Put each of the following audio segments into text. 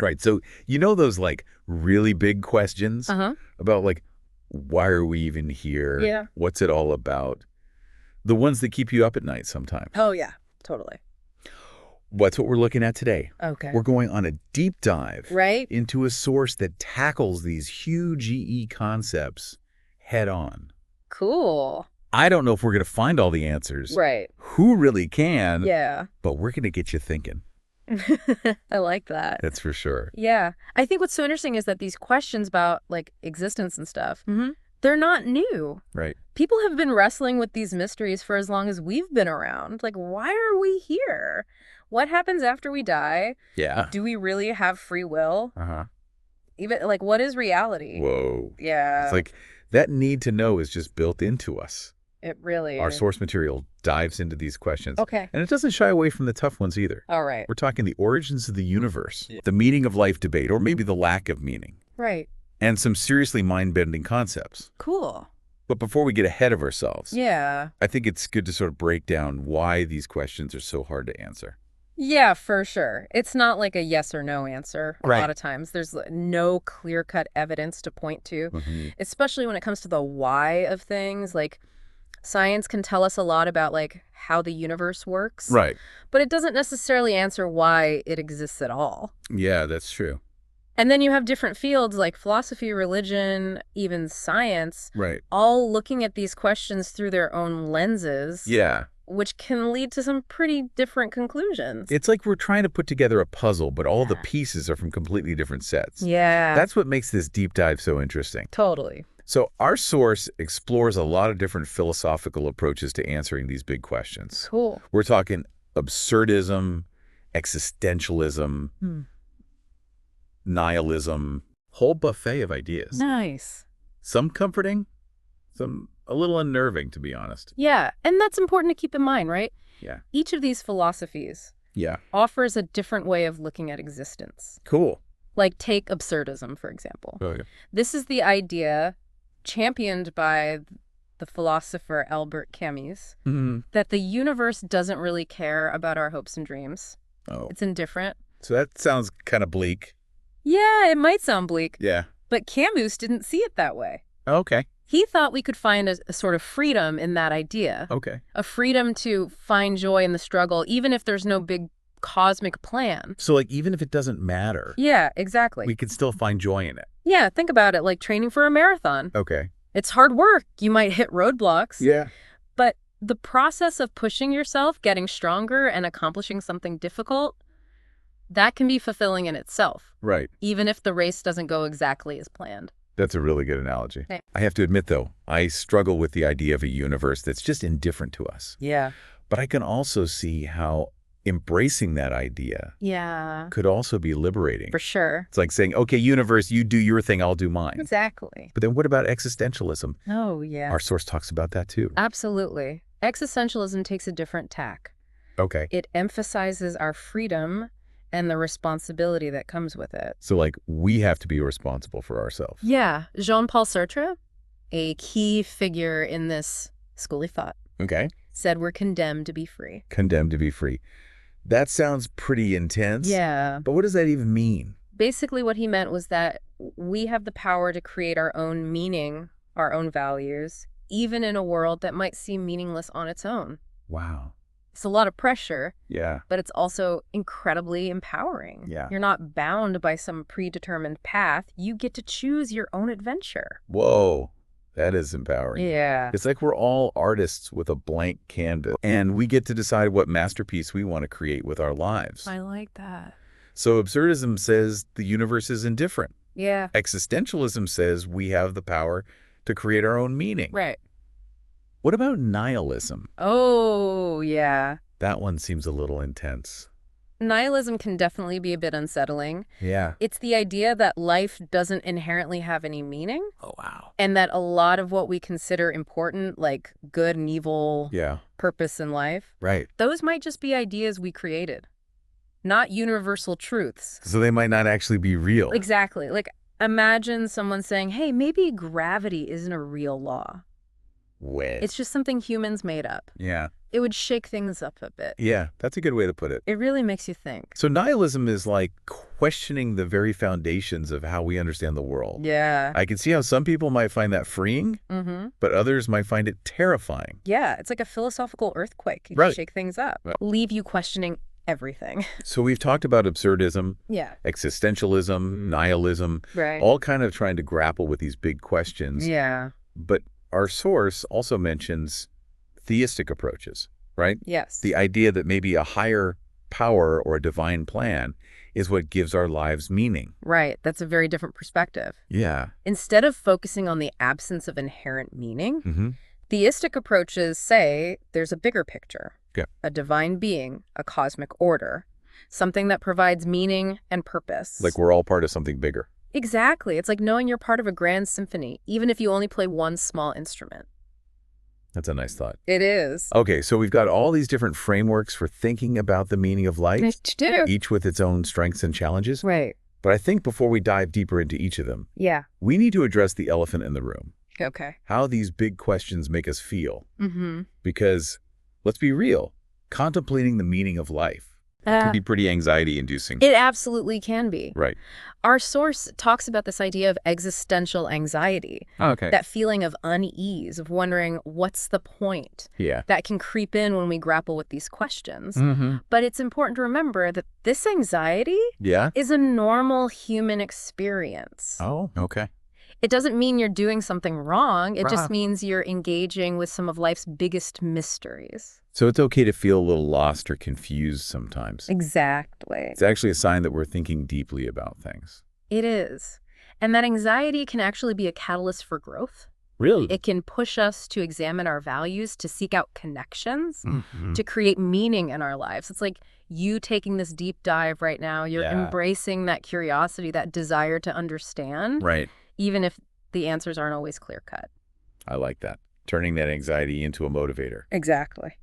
Right. So you know those like really big questions Uh-huh. about like, why are we even here? Yeah. What's it all about? The ones that keep you up at night sometimes. Oh, yeah. Totally. What's what we're looking at today. Okay. We're going on a deep dive Right? into a source that tackles these huge EE concepts head on. Cool. I don't know if we're going to find all the answers. Right. Who really can? Yeah. But we're going to get you thinking. I like that. That's for sure. Yeah. I think what's so interesting is that these questions about like existence and stuff, they're not new. Right. People have been wrestling with these mysteries for as long as we've been around. Like, why are we here? What happens after we die? Yeah. Do we really have free will? Uh-huh. Even like, what is reality? Whoa. Yeah. It's like that need to know is just built into us. It really Our is. source material dives into these questions. Okay. And it doesn't shy away from the tough ones either. All right. We're talking the origins of the universe, the meaning of life debate, or maybe the lack of meaning, Right. and some seriously mind-bending concepts. Cool. But before we get ahead of ourselves, Yeah. I think it's good to sort of break down why these questions are so hard to answer. Yeah, for sure. It's not like a yes or no answer. A Right. lot of times there's no clear-cut evidence to point to, especially when it comes to the why of things. Like, science can tell us a lot about like how the universe works, Right. but it doesn't necessarily answer why it exists at all. Yeah, that's true. And then you have different fields like philosophy, religion, even science, Right. all looking at these questions through their own lenses, Yeah. which can lead to some pretty different conclusions. It's like we're trying to put together a puzzle, but all the pieces are from completely different sets. Yeah. That's what makes this deep dive so interesting. Totally. So our source explores a lot of different philosophical approaches to answering these big questions. Cool. We're talking absurdism, existentialism, nihilism, whole buffet of ideas. Nice. Some comforting, some a little unnerving, to be honest. Yeah, and that's important to keep in mind, right? Yeah. Each of these philosophies Yeah. offers a different way of looking at existence. Cool. Like take absurdism, for example. Oh, yeah. This is the idea championed by the philosopher Albert Camus that the universe doesn't really care about our hopes and dreams. Oh. It's indifferent. So that sounds kind of bleak. Yeah, it might sound bleak, Yeah. but Camus didn't see it that way. Okay. He thought we could find a sort of freedom in that idea. Okay. A freedom to find joy in the struggle, even if there's no big cosmic plan. So like even if it doesn't matter, Yeah, exactly. we can still find joy in it. Yeah, think about it like training for a marathon. Okay. It's hard work. You might hit roadblocks. Yeah. But the process of pushing yourself, getting stronger, and accomplishing something difficult, that can be fulfilling in itself, Right. even if the race doesn't go exactly as planned. That's a really good analogy. Thanks. I have to admit, though, I struggle with the idea of a universe that's just indifferent to us. Yeah. But I can also see how embracing that idea Yeah, could also be liberating. for sure. It's like saying, okay, universe, you do your thing, I'll do mine. Exactly. But then what about existentialism? Oh, yeah. Our source talks about that too. Absolutely. Existentialism takes a different tack. Okay. It emphasizes our freedom and the responsibility that comes with it. So like we have to be responsible for ourselves. Yeah. Jean-Paul Sartre, a key figure in this school of thought, Okay. said we're condemned to be free. Condemned to be free. That sounds pretty intense. Yeah. But what does that even mean? Basically what he meant was that we have the power to create our own meaning, our own values, even in a world that might seem meaningless on its own. Wow. It's a lot of pressure, Yeah. but it's also incredibly empowering. Yeah. You're not bound by some predetermined path. You get to choose your own adventure. Whoa. That is empowering. Yeah. It's like we're all artists with a blank canvas, and we get to decide what masterpiece we want to create with our lives. I like that. So absurdism says the universe is indifferent. Yeah. Existentialism says we have the power to create our own meaning. Right. What about nihilism? Oh, yeah. That one seems a little intense. Nihilism can definitely be a bit unsettling. Yeah. It's the idea that life doesn't inherently have any meaning, Oh, wow. and that a lot of what we consider important, like good and evil, Yeah. purpose in life, Right. those might just be ideas we created, not universal truths. So they might not actually be real. Exactly. Like, imagine someone saying, hey, maybe gravity isn't a real law. When? It's just something humans made up. Yeah. It would shake things up a bit. Yeah, that's a good way to put it. It really makes you think. So nihilism is like questioning the very foundations of how we understand the world. Yeah. I can see how some people might find that freeing, but others might find it terrifying. Yeah, it's like a philosophical earthquake. You Right. shake things up. Right. Leave you questioning everything. So we've talked about absurdism, Yeah. existentialism, nihilism, Right. all kind of trying to grapple with these big questions. Yeah. But our source also mentions theistic approaches, right? Yes. The idea that maybe a higher power or a divine plan is what gives our lives meaning. Right. That's a very different perspective. Yeah. Instead of focusing on the absence of inherent meaning, Mm-hmm. theistic approaches say there's a bigger picture, Yeah. a divine being, a cosmic order, something that provides meaning and purpose. Like we're all part of something bigger. Exactly. It's like knowing you're part of a grand symphony, even if you only play one small instrument. That's a nice thought. It is. Okay, so we've got all these different frameworks for thinking about the meaning of life, Nice to do. each with its own strengths and challenges. Right. But I think before we dive deeper into each of them, Yeah. we need to address the elephant in the room, Okay. how these big questions make us feel. Mm-hmm. Because, let's be real, contemplating the meaning of life can be pretty anxiety-inducing. It absolutely can be. Right. Our source talks about this idea of existential anxiety, Okay. that feeling of unease, of wondering what's the point, Yeah. that can creep in when we grapple with these questions. Mm-hmm. But it's important to remember that this anxiety Yeah? is a normal human experience. Oh, okay. It doesn't mean you're doing something wrong. It Right. just means you're engaging with some of life's biggest mysteries. So it's okay to feel a little lost or confused sometimes. Exactly. It's actually a sign that we're thinking deeply about things. It is. And that anxiety can actually be a catalyst for growth. Really? It can push us to examine our values, to seek out connections, Mhm. to create meaning in our lives. It's like you taking this deep dive right now. You're Yeah. embracing that curiosity, that desire to understand, Right. even if the answers aren't always clear-cut. I like that. Turning that anxiety into a motivator. Exactly.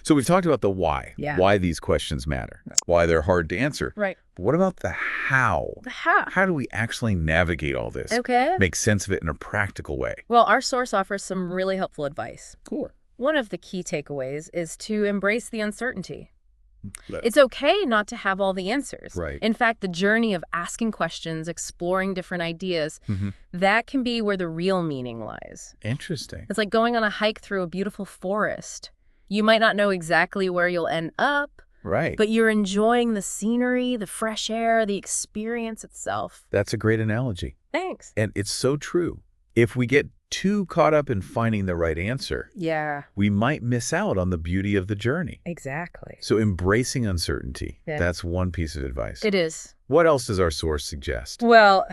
So we've talked about the why. Yeah. Why these questions matter. Why they're hard to answer. Right. But what about the how? The how. How do we actually navigate all this? Okay. Make sense of it in a practical way. Well, our source offers some really helpful advice. Cool. One of the key takeaways is to embrace the uncertainty. It's okay not to have all the answers. Right. In fact, the journey of asking questions, exploring different ideas, Mhm. that can be where the real meaning lies. Interesting. It's like going on a hike through a beautiful forest. You might not know exactly where you'll end up, Right. but you're enjoying the scenery, the fresh air, the experience itself. That's a great analogy. Thanks. And it's so true. If we get too caught up in finding the right answer, Yeah, we might miss out on the beauty of the journey. exactly. So embracing uncertainty, Yeah. that's one piece of advice. It is. What else does our source suggest? Well,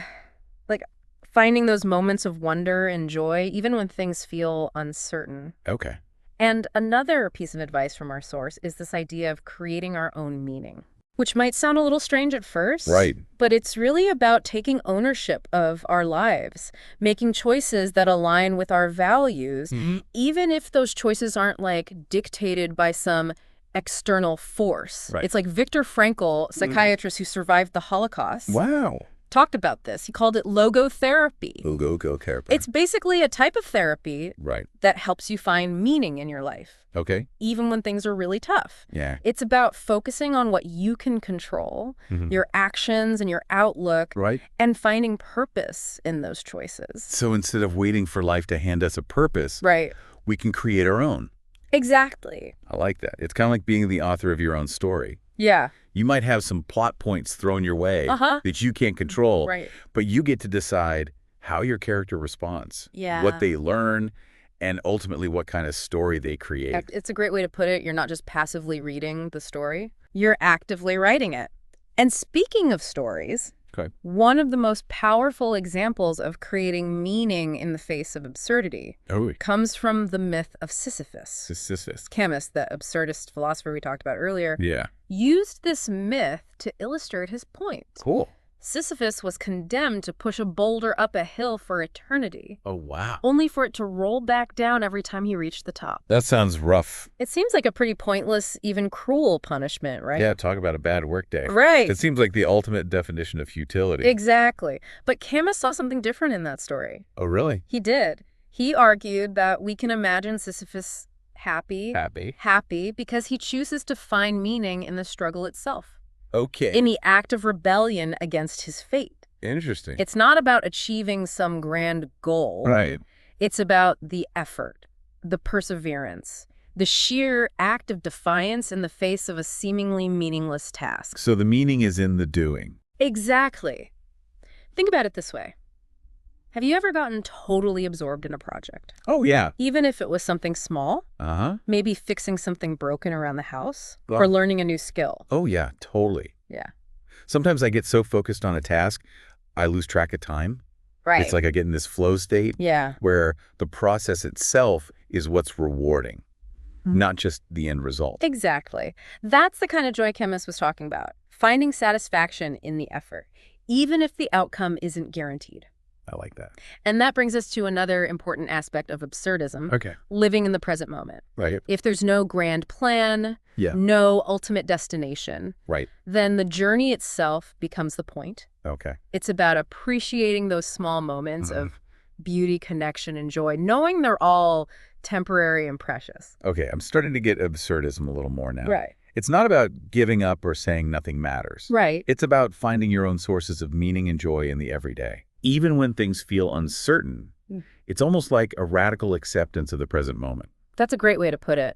like finding those moments of wonder and joy, even when things feel uncertain. Okay. And another piece of advice from our source is this idea of creating our own meaning, which might sound a little strange at first. Right. But it's really about taking ownership of our lives, making choices that align with our values, even if those choices aren't like dictated by some external force. Right. It's like Viktor Frankl, psychiatrist who survived the Holocaust, Wow. talked about this. He called it logotherapy. Go care. It's basically a type of therapy Right. that helps you find meaning in your life, Okay. even when things are really tough. Yeah. It's about focusing on what you can control, your actions and your outlook, Right. and finding purpose in those choices. So instead of waiting for life to hand us a purpose, Right. we can create our own. Exactly. I like that. It's kind of like being the author of your own story. Yeah. You might have some plot points thrown your way that you can't control, Right. but you get to decide how your character responds, Yeah. what they learn, and ultimately what kind of story they create. It's a great way to put it. You're not just passively reading the story. You're actively writing it. And speaking of stories, Okay. one of the most powerful examples of creating meaning in the face of absurdity Oh, comes from the myth of Sisyphus. Sisyphus. Chemist, the absurdist philosopher we talked about earlier, Yeah. used this myth to illustrate his point. Cool. Sisyphus was condemned to push a boulder up a hill for eternity, Oh, wow. only for it to roll back down every time he reached the top. That sounds rough. It seems like a pretty pointless, even cruel punishment, right? Yeah, talk about a bad workday. Right. It seems like the ultimate definition of futility. Exactly. But Camus saw something different in that story. Oh, really? He did. He argued that we can imagine Sisyphus happy. Happy. Happy because he chooses to find meaning in the struggle itself, Okay. in the act of rebellion against his fate. Interesting. It's not about achieving some grand goal. Right. It's about the effort, the perseverance, the sheer act of defiance in the face of a seemingly meaningless task. So the meaning is in the doing. Exactly. Think about it this way. Have you ever gotten totally absorbed in a project? Oh, yeah. Even if it was something small, Uh-huh. maybe fixing something broken around the house, Well- or learning a new skill. Oh, yeah, totally. Yeah. Sometimes I get so focused on a task, I lose track of time. Right. It's like I get in this flow state Yeah. where the process itself is what's rewarding, not just the end result. Exactly. That's the kind of joy Chemist was talking about. Finding satisfaction in the effort, even if the outcome isn't guaranteed. I like that. And that brings us to another important aspect of absurdism, Okay. living in the present moment. Right. If there's no grand plan, Yeah. no ultimate destination, Right. then the journey itself becomes the point. Okay. It's about appreciating those small moments Mhm. of beauty, connection, and joy, knowing they're all temporary and precious. Okay. I'm starting to get absurdism a little more now. Right. It's not about giving up or saying nothing matters. Right. It's about finding your own sources of meaning and joy in the everyday. Even when things feel uncertain, it's almost like a radical acceptance of the present moment. That's a great way to put it.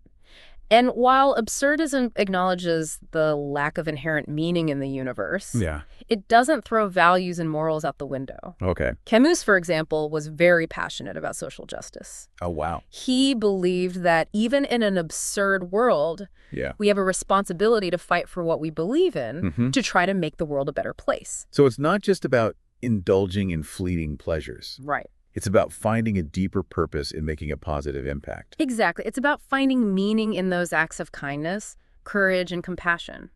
And while absurdism acknowledges the lack of inherent meaning in the universe, Yeah. it doesn't throw values and morals out the window. Okay. Camus, for example, was very passionate about social justice. Oh, wow. He believed that even in an absurd world, Yeah. we have a responsibility to fight for what we believe in Mhm. to try to make the world a better place. So it's not just about indulging in fleeting pleasures. Right. It's about finding a deeper purpose in making a positive impact. Exactly. It's about finding meaning in those acts of kindness, courage, and compassion,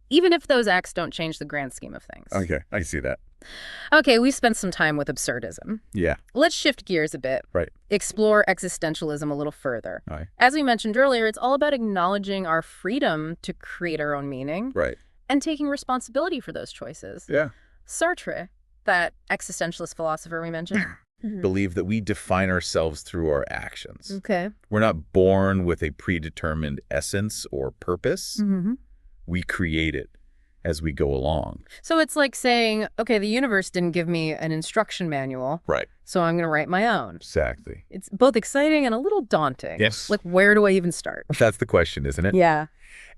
even if those acts don't change the grand scheme of things. Okay, I see that. Okay, we've spent some time with absurdism. Yeah, Let's shift gears a bit. right. Explore existentialism a little further. All right. As we mentioned earlier, it's all about acknowledging our freedom to create our own meaning Right. and taking responsibility for those choices. Yeah. Sartre, that existentialist philosopher we mentioned. Believe that we define ourselves through our actions. Okay. We're not born with a predetermined essence or purpose. Mm-hmm. We create it as we go along. So it's like saying, okay, the universe didn't give me an instruction manual, Right. so I'm going to write my own. Exactly. It's both exciting and a little daunting. Yes. Like, where do I even start? That's the question, isn't it? Yeah.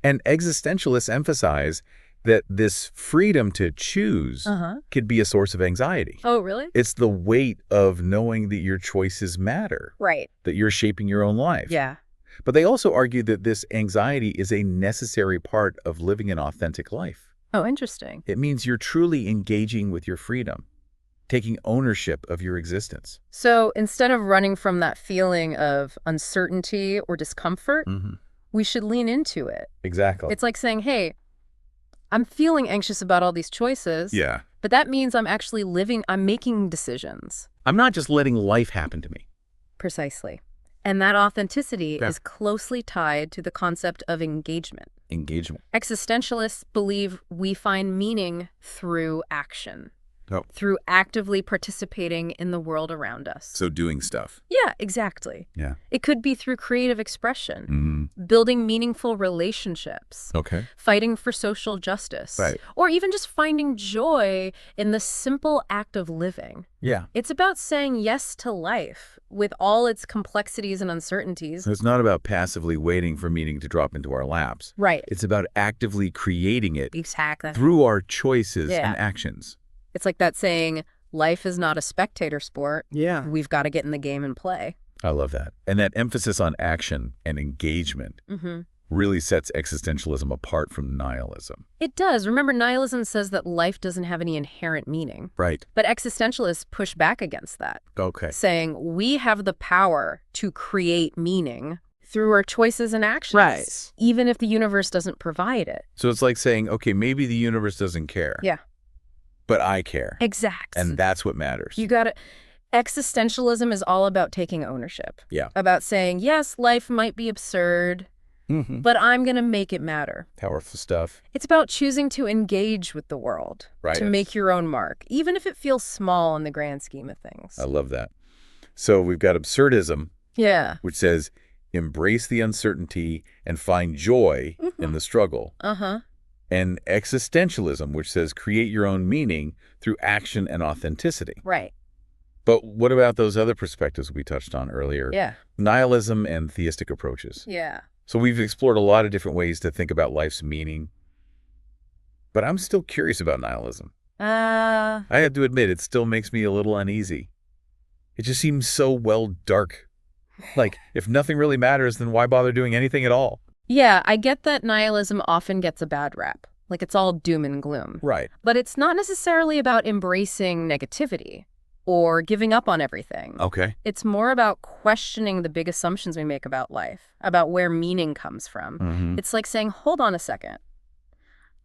And existentialists emphasize that this freedom to choose could be a source of anxiety. Oh, really? It's the weight of knowing that your choices matter, Right. that you're shaping your own life. Yeah. But they also argue that this anxiety is a necessary part of living an authentic life. Oh, interesting. It means you're truly engaging with your freedom, taking ownership of your existence. So instead of running from that feeling of uncertainty or discomfort, we should lean into it. Exactly. It's like saying, hey, I'm feeling anxious about all these choices. Yeah. But that means I'm actually I'm making decisions. I'm not just letting life happen to me. Precisely. And that authenticity Yeah. is closely tied to the concept of engagement. Engagement. Existentialists believe we find meaning through action, Oh. through actively participating in the world around us. So doing stuff. Yeah, exactly. Yeah. It could be through creative expression, building meaningful relationships, Okay. fighting for social justice, Right. or even just finding joy in the simple act of living. Yeah. It's about saying yes to life with all its complexities and uncertainties. So it's not about passively waiting for meaning to drop into our laps. Right. It's about actively creating it Exactly. through our choices Yeah. and actions. It's like that saying, life is not a spectator sport. Yeah. We've got to get in the game and play. I love that. And that emphasis on action and engagement really sets existentialism apart from nihilism. It does. Remember, nihilism says that life doesn't have any inherent meaning. Right. But existentialists push back against that, Okay. saying we have the power to create meaning through our choices and actions, Right. even if the universe doesn't provide it. So it's like saying, okay, maybe the universe doesn't care. Yeah. But I care. Exactly. And that's what matters. You got it. Existentialism is all about taking ownership. Yeah. About saying, yes, life might be absurd, but I'm going to make it matter. Powerful stuff. It's about choosing to engage with the world, Right. to make your own mark, even if it feels small in the grand scheme of things. I love that. So we've got absurdism, Yeah. which says embrace the uncertainty and find joy in the struggle. Uh-huh. And existentialism, which says create your own meaning through action and authenticity. Right. But what about those other perspectives we touched on earlier? Yeah. Nihilism and theistic approaches. Yeah. So we've explored a lot of different ways to think about life's meaning. But I'm still curious about nihilism. I have to admit, it still makes me a little uneasy. It just seems so, dark. Like, if nothing really matters, then why bother doing anything at all? Yeah, I get that nihilism often gets a bad rap. Like, it's all doom and gloom. Right. But it's not necessarily about embracing negativity or giving up on everything. Okay. It's more about questioning the big assumptions we make about life, about where meaning comes from. It's like saying, hold on a second.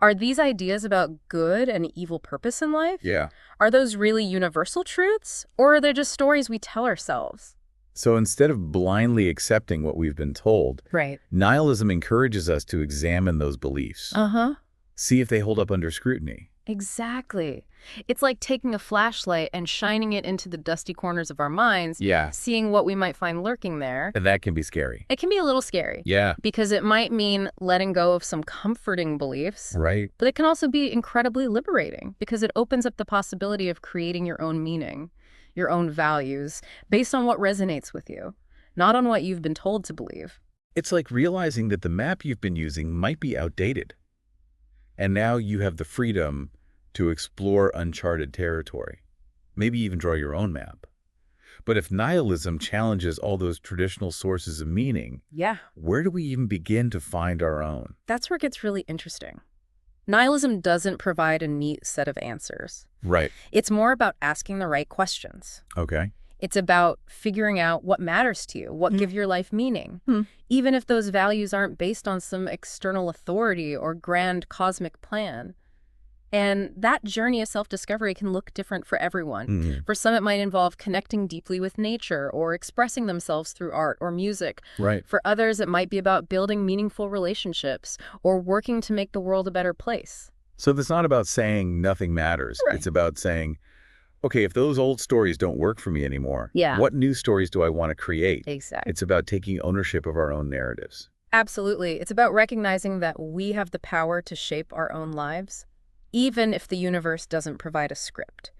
Are these ideas about good and evil purpose in life? Yeah. Are those really universal truths? Or are they just stories we tell ourselves? So instead of blindly accepting what we've been told, Right. nihilism encourages us to examine those beliefs. Uh-huh. See if they hold up under scrutiny. Exactly. It's like taking a flashlight and shining it into the dusty corners of our minds, Yeah. seeing what we might find lurking there. And that can be scary. It can be a little scary. Yeah. Because it might mean letting go of some comforting beliefs. Right. But it can also be incredibly liberating because it opens up the possibility of creating your own meaning, your own values, based on what resonates with you, not on what you've been told to believe. It's like realizing that the map you've been using might be outdated. And now you have the freedom to explore uncharted territory, maybe even draw your own map. But if nihilism challenges all those traditional sources of meaning, Yeah. where do we even begin to find our own? That's where it gets really interesting. Nihilism doesn't provide a neat set of answers. Right. It's more about asking the right questions. Okay. It's about figuring out what matters to you, what give your life meaning, even if those values aren't based on some external authority or grand cosmic plan. And that journey of self-discovery can look different for everyone. For some, it might involve connecting deeply with nature or expressing themselves through art or music. Right. For others, it might be about building meaningful relationships or working to make the world a better place. So it's not about saying nothing matters. Right. It's about saying, okay, if those old stories don't work for me anymore, Yeah. what new stories do I want to create? Exactly. It's about taking ownership of our own narratives. Absolutely. It's about recognizing that we have the power to shape our own lives, even if the universe doesn't provide a script.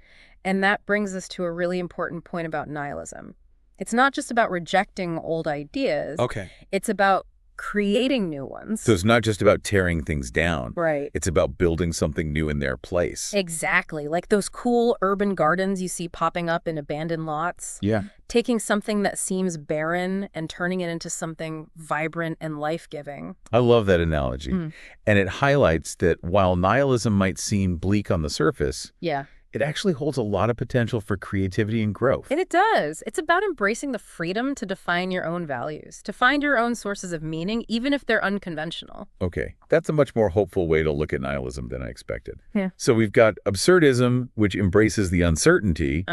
And that brings us to a really important point about nihilism. It's not just about rejecting old ideas. Okay. It's about creating new ones. So it's not just about tearing things down. Right. It's about building something new in their place. Exactly. Like those cool urban gardens you see popping up in abandoned lots. Yeah. Taking something that seems barren and turning it into something vibrant and life-giving. I love that analogy. And it highlights that while nihilism might seem bleak on the surface, Yeah. it actually holds a lot of potential for creativity and growth. And it does. It's about embracing the freedom to define your own values, to find your own sources of meaning, even if they're unconventional. Okay, that's a much more hopeful way to look at nihilism than I expected. Yeah. So we've got absurdism, which embraces the uncertainty,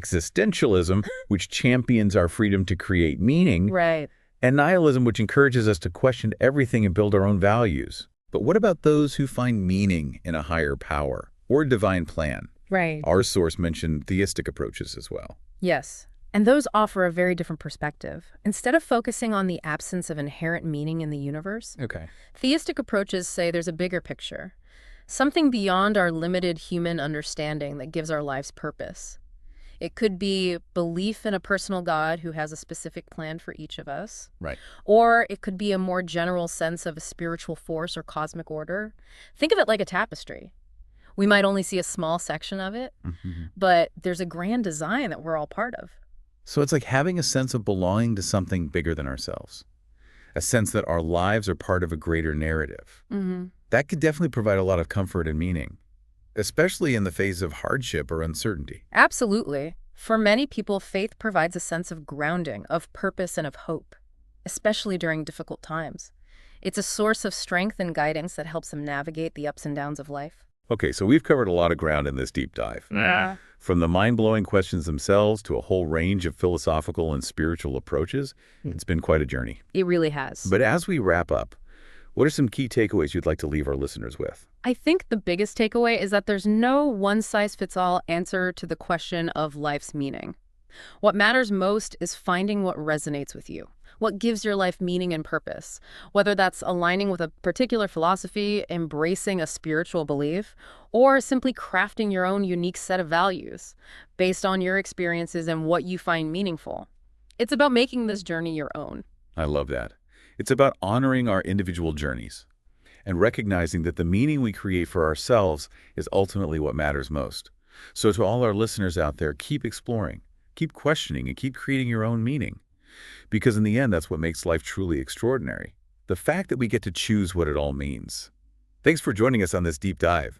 existentialism, which champions our freedom to create meaning, Right. and nihilism, which encourages us to question everything and build our own values. But what about those who find meaning in a higher power or a divine plan? Right. Our source mentioned theistic approaches as well. Yes. And those offer a very different perspective. Instead of focusing on the absence of inherent meaning in the universe, Okay. theistic approaches say there's a bigger picture, something beyond our limited human understanding that gives our lives purpose. It could be belief in a personal God who has a specific plan for each of us. Right. Or it could be a more general sense of a spiritual force or cosmic order. Think of it like a tapestry. We might only see a small section of it, but there's a grand design that we're all part of. So it's like having a sense of belonging to something bigger than ourselves, a sense that our lives are part of a greater narrative. That could definitely provide a lot of comfort and meaning, especially in the face of hardship or uncertainty. Absolutely. For many people, faith provides a sense of grounding, of purpose, and of hope, especially during difficult times. It's a source of strength and guidance that helps them navigate the ups and downs of life. Okay, so we've covered a lot of ground in this deep dive. From the mind-blowing questions themselves to a whole range of philosophical and spiritual approaches, it's been quite a journey. It really has. But as we wrap up, what are some key takeaways you'd like to leave our listeners with? I think the biggest takeaway is that there's no one-size-fits-all answer to the question of life's meaning. What matters most is finding what resonates with you, what gives your life meaning and purpose, whether that's aligning with a particular philosophy, embracing a spiritual belief, or simply crafting your own unique set of values based on your experiences and what you find meaningful. It's about making this journey your own. I love that. It's about honoring our individual journeys and recognizing that the meaning we create for ourselves is ultimately what matters most. So to all our listeners out there, keep exploring, keep questioning, and keep creating your own meaning. Because in the end, that's what makes life truly extraordinary. The fact that we get to choose what it all means. Thanks for joining us on this deep dive.